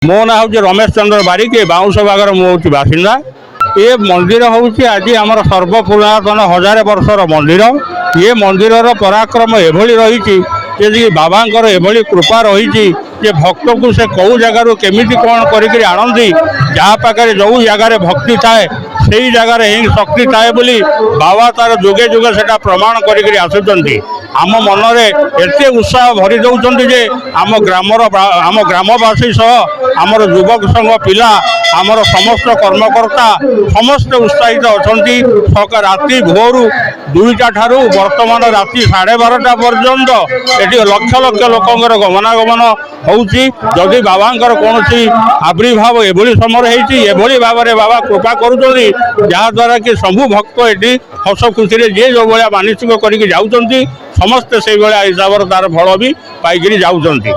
मो ना हूँ रमेश चंद्र बारिक बाउंश बागर मुझे बासिंदा। ये मंदिर हूँ आज आम सर्वपुरातन 1000 वर्षर मंदिर। ये मंदिर पराक्रम एभली रही बाबा एभली कृपा रही भक्त को से कौ जगार केमिति कौन करी आणती जहाँ पाखे जो जगार भक्ति थाए से जगार ही शक्ति थाए बोली बाबा तार जुगे जुगे से प्रमाण करी आसुच्च। आम मन में एत उत्साह भरी दौरान जे आम ग्रामवासी सह आमर युवक संघ पिला आमर समस्त कर्मकर्ता समस्त उत्साहित अच्छा राति भोर 2टा ठारू वर्तमान राति 12:30 पर्यंत ये लक्ष लक्ष लोकर गमनागमन होदी बाबा कौन आविर्भाव एभली समय होती भाव में बाबा कृपा करुद्वारा कि सबू भक्त ये हस खुशी जी जो भाया मानसिक करके समस्ते से हिसाब से तार फल भी पाई जाऊँगी।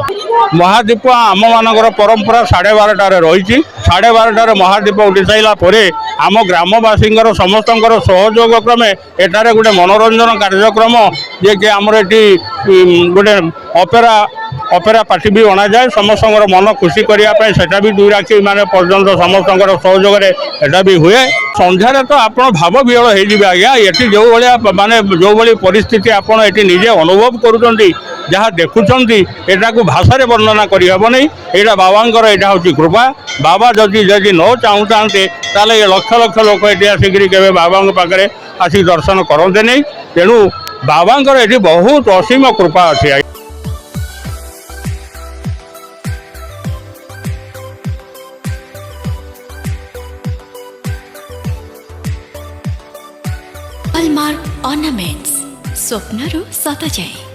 महादीप आम मान परंपरा 12:30 रही 12:30 महादीप उठी सारापर आम ग्रामवासी समस्त सहयोग क्रमे एठारे गोटे मनोरंजन कार्यक्रम जे कि आमर ये गोटे अपेरा पार्टी भी अणा जाए समस्त मन खुशी करने भी 2 राखी माने पर्यंत समस्त सहयोग एटा भी हुए। संध्यारे तो आप भाव विहल हो आज्ञा ये जो भाया माने जो भाई परिस्थिति आपड़ ये निजे अनुभव करुँच जहाँ देखुंट एटा को भाषा वर्णना करहबनी यहाँ बाबा यहाँ हूँ कृपा। बाबा जदि जदि न चाहू था ये लक्ष लक्ष लोक ये आसिक के बाबा पाखे आसिक दर्शन करते नहीं तेणु बाबा ये बहुत असीम कृपा अच्छी। हॉलमार्क ऑर्नामेंट्स स्वप्नरू सत जाए।